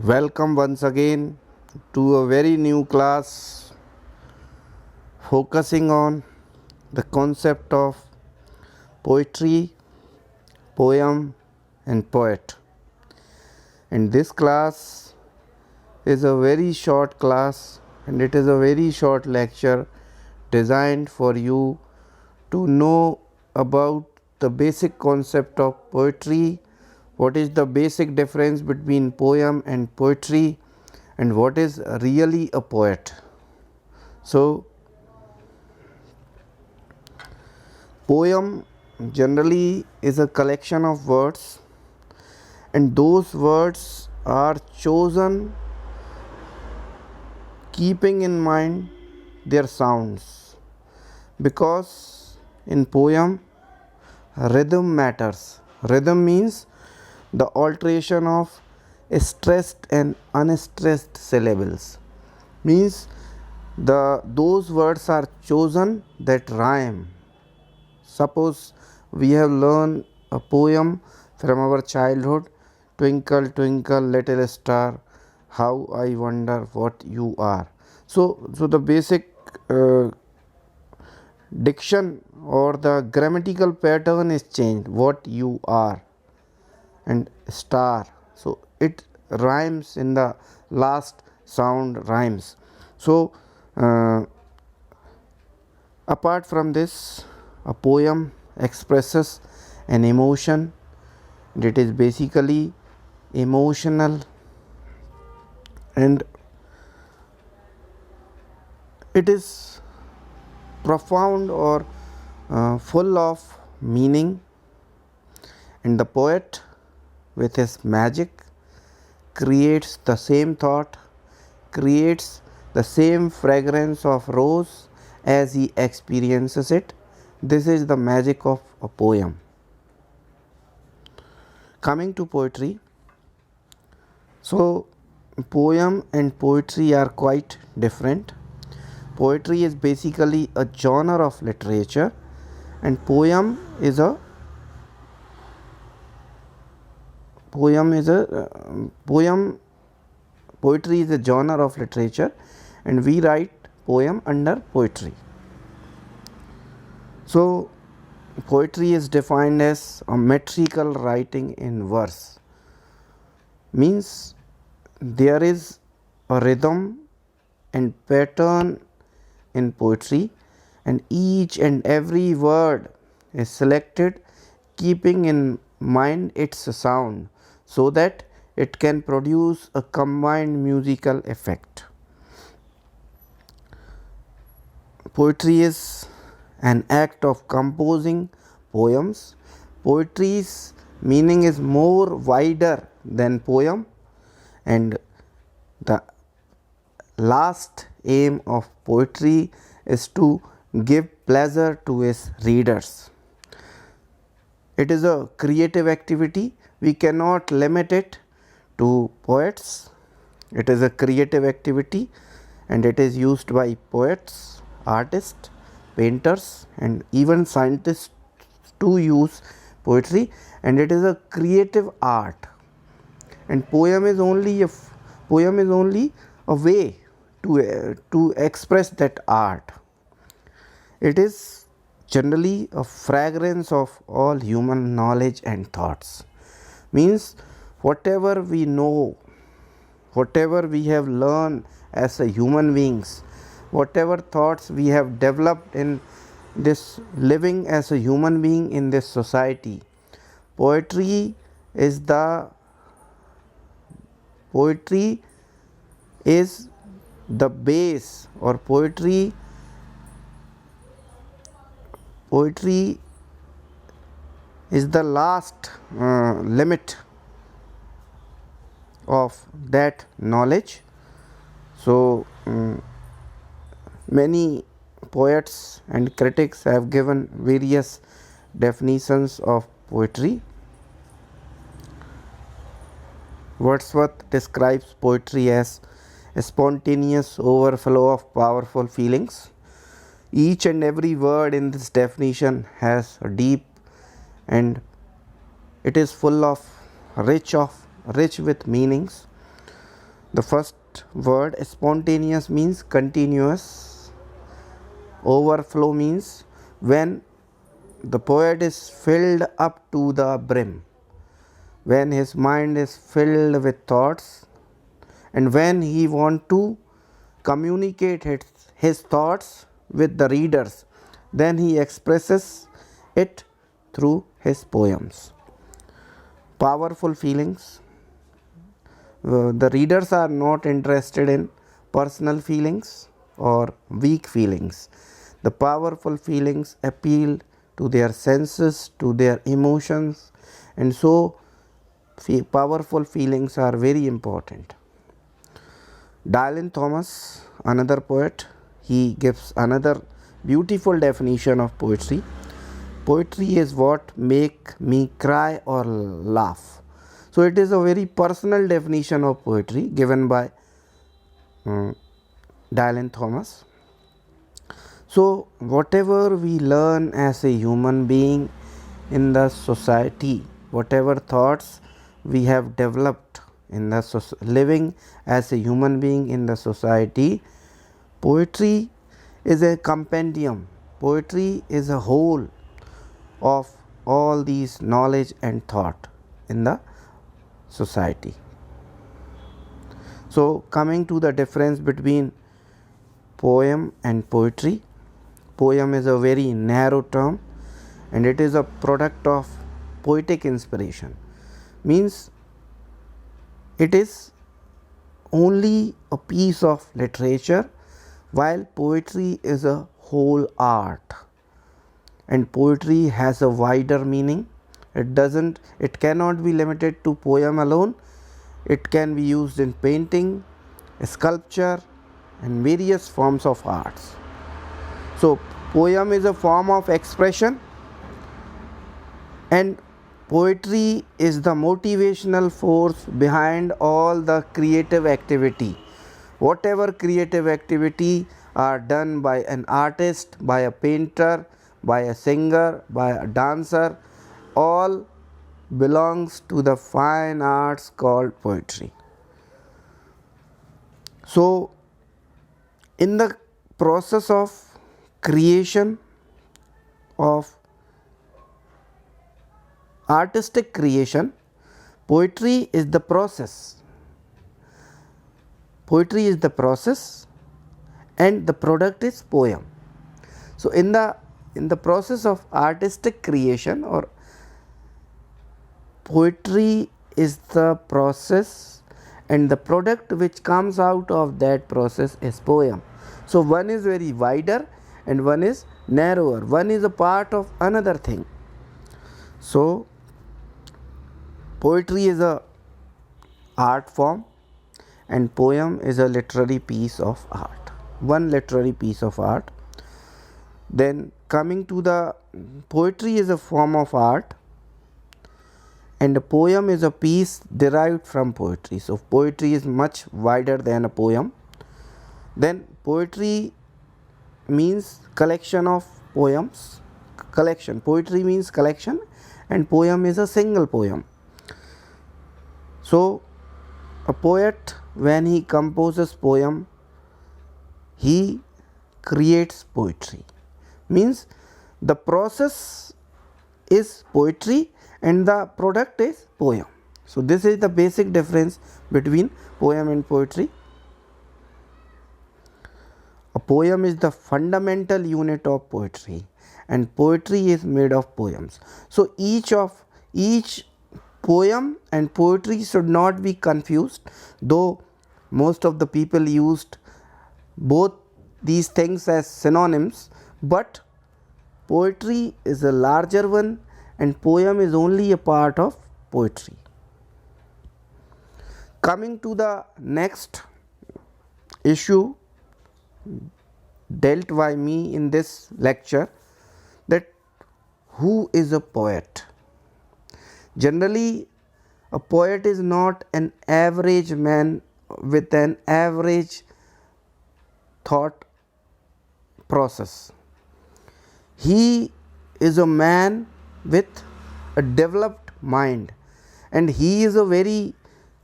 Welcome once again to a very new class focusing on the concept of poetry, poem, and poet. And this class is a very short class and it is a very short lecture designed for you to know about the basic concept of poetry, what is the basic difference between poem and poetry, and what is really a poet. So, poem generally is a collection of words, and those words are chosen keeping in mind their sounds, because in poem rhythm matters. Rhythm means the alteration of stressed and unstressed syllables, means those words are chosen that rhyme. Suppose we have learned a poem from our childhood: Twinkle, twinkle, little star, how I wonder what you are. So the basic uh, diction or the grammatical pattern is changed. What you are and star. So it rhymes in the last sound rhymes. So apart from this, a poem expresses an emotion. It is basically emotional, and it is profound or full of meaning. And the poet, with his magic, creates the same thought, creates the same fragrance of rose as he experiences it. This is the magic of a poem. Coming to poetry, so poem and poetry are quite different. Poetry is basically a genre of literature, and poetry is a genre of literature, and we write poem under poetry. So poetry is defined as a metrical writing in verse, means there is a rhythm and pattern in poetry, and each and every word is selected keeping in mind its sound, so that it can produce a combined musical effect. Poetry is an act of composing poems. Poetry's meaning is more wider than poem, and the last aim of poetry is to give pleasure to its readers. It is a creative activity. We cannot limit it to poets. It is a creative activity, and it is used by poets, artists, painters, and even scientists to use poetry, and it is a creative art. And poem is only a way to express that art. It is generally a fragrance of all human knowledge and thoughts, means whatever we know, whatever we have learned as a human beings, whatever thoughts we have developed in this living as a human being in this society, poetry is the poetry is the base, or poetry is the last limit of that knowledge. So many poets and critics have given various definitions of poetry. Wordsworth describes poetry as a spontaneous overflow of powerful feelings. Each and every word in this definition has a deep, and it is full of rich with meanings. The first word spontaneous means continuous. Overflow means when the poet is filled up to the brim, when his mind is filled with thoughts, and when he want to communicate his thoughts with the readers, then he expresses it through his poems. Powerful feelings. The readers are not interested in personal feelings or weak feelings. The powerful feelings appeal to their senses, to their emotions, and so powerful feelings are very important. Dylan Thomas, another poet, he gives another beautiful definition of poetry. Poetry is what make me cry or laugh. So it is a very personal definition of poetry given by Dylan Thomas. So whatever we learn as a human being in the society, whatever thoughts we have developed in the living as a human being in the society, poetry is a compendium. Poetry is a whole of all these knowledge and thought in the society. So coming to the difference between poem and poetry. Poem is a very narrow term and it is a product of poetic inspiration. Means it is only a piece of literature, while poetry is a whole art, and poetry has a wider meaning. It cannot be limited to poem alone. It can be used in painting, sculpture, and various forms of arts. So poem is a form of expression, and poetry is the motivational force behind all the creative activity. Whatever creative activity are done by an artist, by a painter, by a singer, by a dancer, all belongs to the fine arts called poetry. So in the process of creation, of artistic creation, poetry is the process. Poetry is the process and the product is poem. So in the process of artistic creation, or poetry is the process and the product which comes out of that process is poem. So one is very wider and one is narrower. One is a part of another thing. So poetry is a art form and poem is a literary piece of art. One literary piece of art. Then coming to the poetry is a form of art and a poem is a piece derived from poetry. So poetry is much wider than a poem. Then poetry means collection of poems. Poetry means collection and poem is a single poem. So a poet, when he composes poem, he creates poetry. Means the process is poetry and the product is poem. So this is the basic difference between poem and poetry. A poem is the fundamental unit of poetry and poetry is made of poems. So each poem and poetry should not be confused, though most of the people used both these things as synonyms, but poetry is a larger one and poem is only a part of poetry. Coming to the next issue dealt by me in this lecture, that who is a poet? Generally, a poet is not an average man with an average thought process. He is a man with a developed mind and he is a very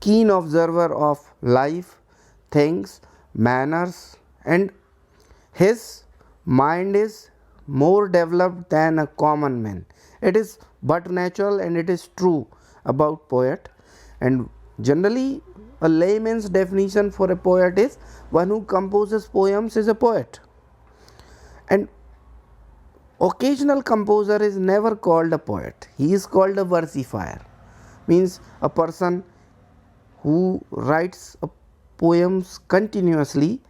keen observer of life, things, manners, and his mind is more developed than a common man. It is but natural and it is true about poet. And generally a layman's definition for a poet is one who composes poems is a poet. And occasional composer is never called a poet, he is called a versifier, means a person who writes poems continuously,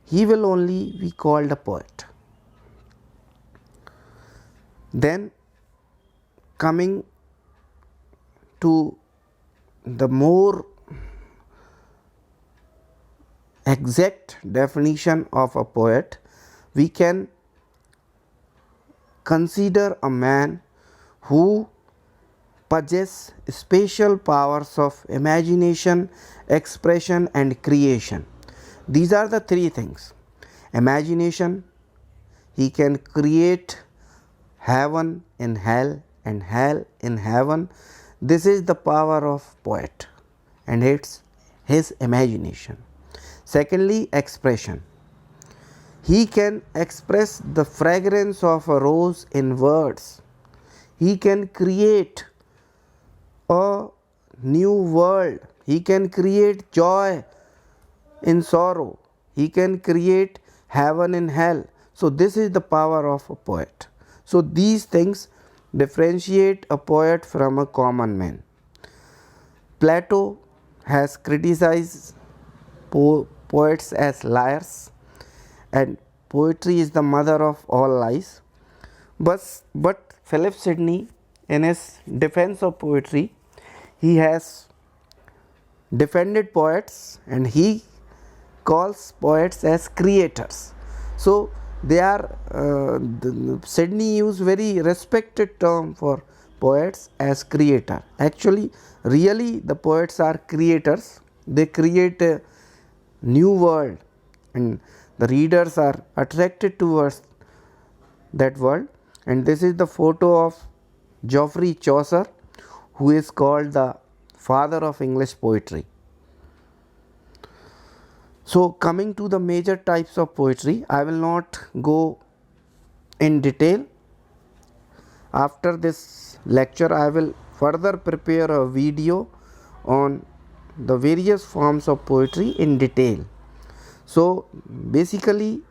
he will only be called a poet. Then coming to the more exact definition of a poet, we can consider a man who possesses special powers of imagination, expression, and creation. These are the three things. Imagination, he can create heaven in hell and hell in heaven. This is the power of poet and it's his imagination. Secondly, expression. He can express the fragrance of a rose in words. He can create a new world. He can create joy in sorrow. He can create heaven in hell. So this is the power of a poet. So these things differentiate a poet from a common man. Plato has criticized poets as liars, and poetry is the mother of all lies. But Philip Sidney, in his defense of poetry, he has defended poets and he calls poets as creators. So they are Sidney used very respected term for poets as creator. Actually, really the poets are creators. They create a new world and the readers are attracted towards that world. And this is the photo of Geoffrey Chaucer, who is called the father of English poetry. So coming to the major types of poetry, I will not go in detail. After this lecture, I will further prepare a video on the various forms of poetry in detail. So basically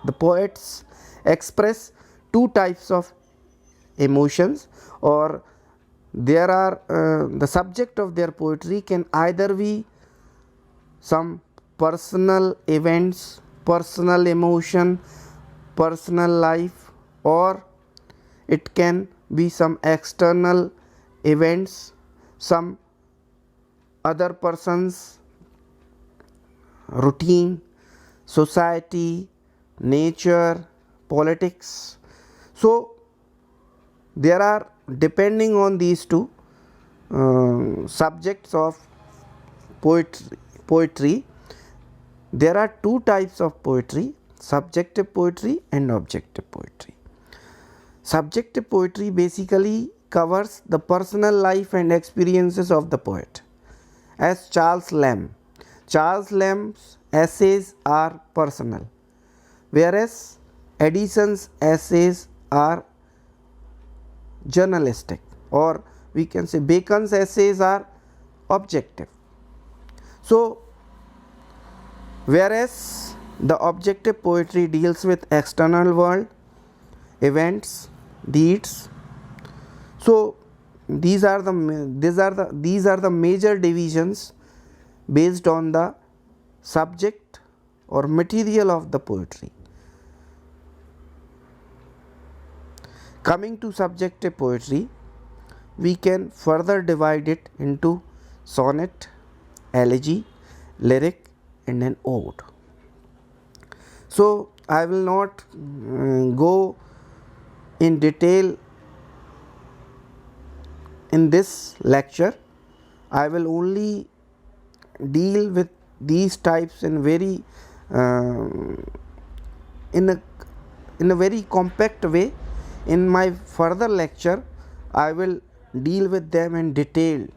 the poets express two types of emotions, or there are the subject of their poetry can either be some personal events, personal emotion, personal life, or it can be some external events, some other person's routine, society, nature, politics. So there are, depending on these two subjects of poetry, there are two types of poetry: subjective poetry and objective poetry. Subjective poetry basically covers the personal life and experiences of the poet, as Charles Lamb. Charles Lamb's essays are personal, whereas Addison's essays are journalistic, or we can say Bacon's essays are objective. So whereas the objective poetry deals with external world, events, deeds. So these are the major divisions based on the subject or material of the poetry. Coming to subjective poetry, we can further divide it into sonnet, elegy, lyric, and an ode. So I will not go in detail in this lecture. I will only deal with these types in very in a very compact way. In my further lecture, I will deal with them in detail.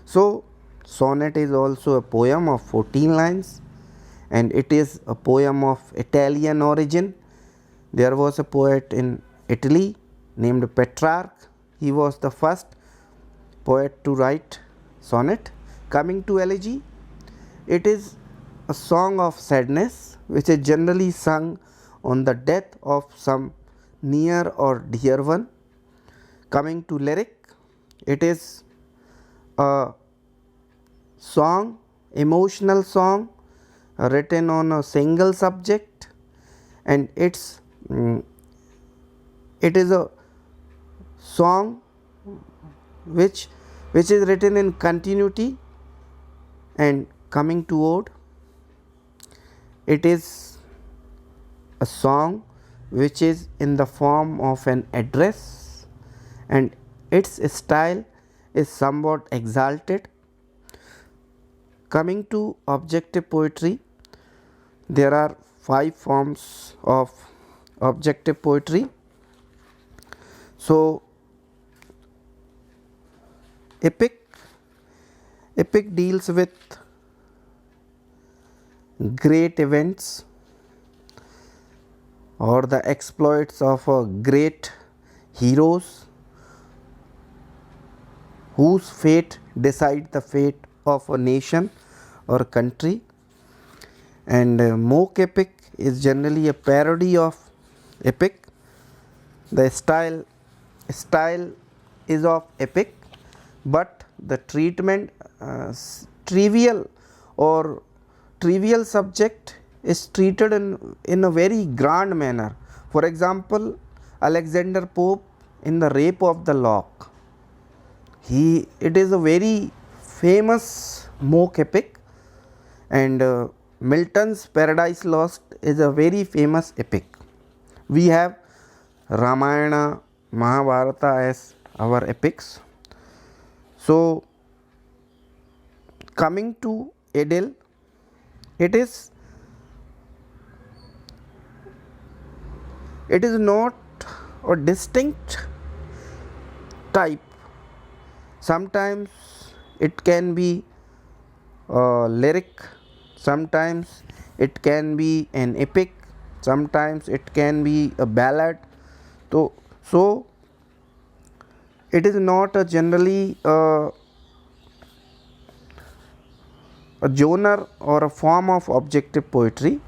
So Sonnet is also a poem of 14 lines, and it is a poem of Italian origin. There was a poet in Italy named Petrarch. He was the first poet to write sonnet. Coming to elegy, it is a song of sadness which is generally sung on the death of some near or dear one. Coming to lyric, it is a song, emotional song written on a single subject, and it is a song which is written in continuity. And coming to ode, it is a song which is in the form of an address, and its style is somewhat exalted. Coming to objective poetry, there are 5 forms of objective poetry. So, epic deals with great events or the exploits of great heroes whose fate decide the fate of a nation or country. And mock epic is generally a parody of epic. The style is of epic, but the treatment trivial subject is treated in a very grand manner. For example, Alexander Pope in The Rape of the Lock, it is a very famous mock epic, and Milton's Paradise Lost is a very famous epic. We have Ramayana, Mahabharata as our epics. So, coming to idyll, it is not a distinct type. Sometimes it can be lyric, sometimes it can be an epic, sometimes it can be a ballad. So it is not a generally a genre or a form of objective poetry.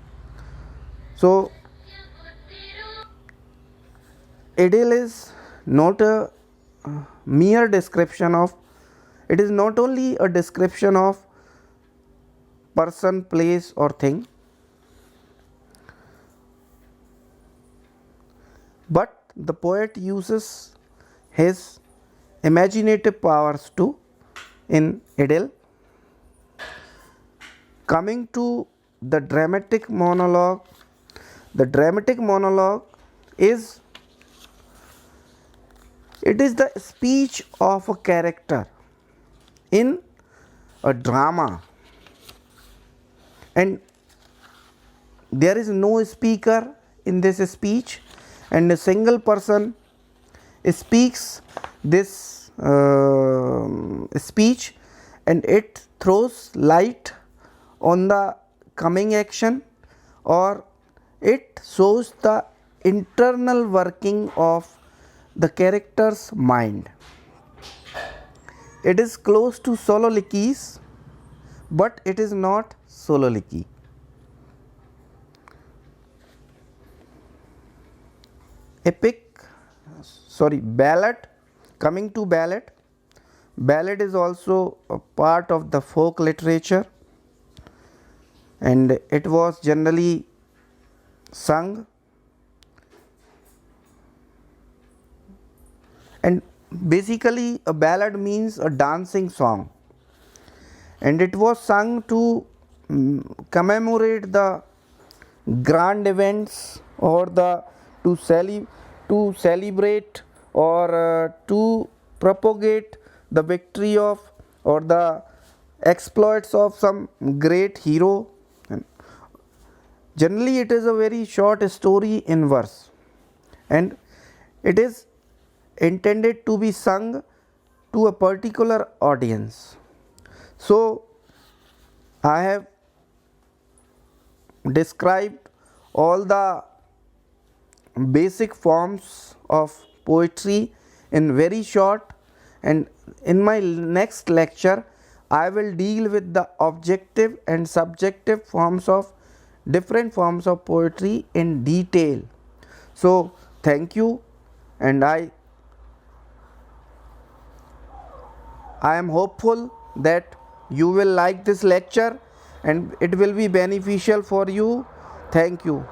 So idyll is not a mere description of, it is not only a description of person, place or thing, but the poet uses his imaginative powers too in idyll. Coming to the dramatic monologue, is the speech of a character in a drama, and there is no speaker in this speech, and a single person speaks this speech, and it throws light on the coming action, or it shows the internal working of the character's mind. It is close to soliloquies, but it is not soliloquy. Ballad. Coming to ballad is also a part of the folk literature, and it was generally sung, and basically a ballad means a dancing song, and it was sung to commemorate the grand events, or to celebrate or to propagate the victory of or the exploits of some great hero. And generally it is a very short story in verse, and it is intended to be sung to a particular audience. So I have described all the basic forms of poetry in very short, and in my next lecture I will deal with the objective and subjective forms of different forms of poetry in detail. So thank you, and I am hopeful that you will like this lecture and it will be beneficial for you. Thank you.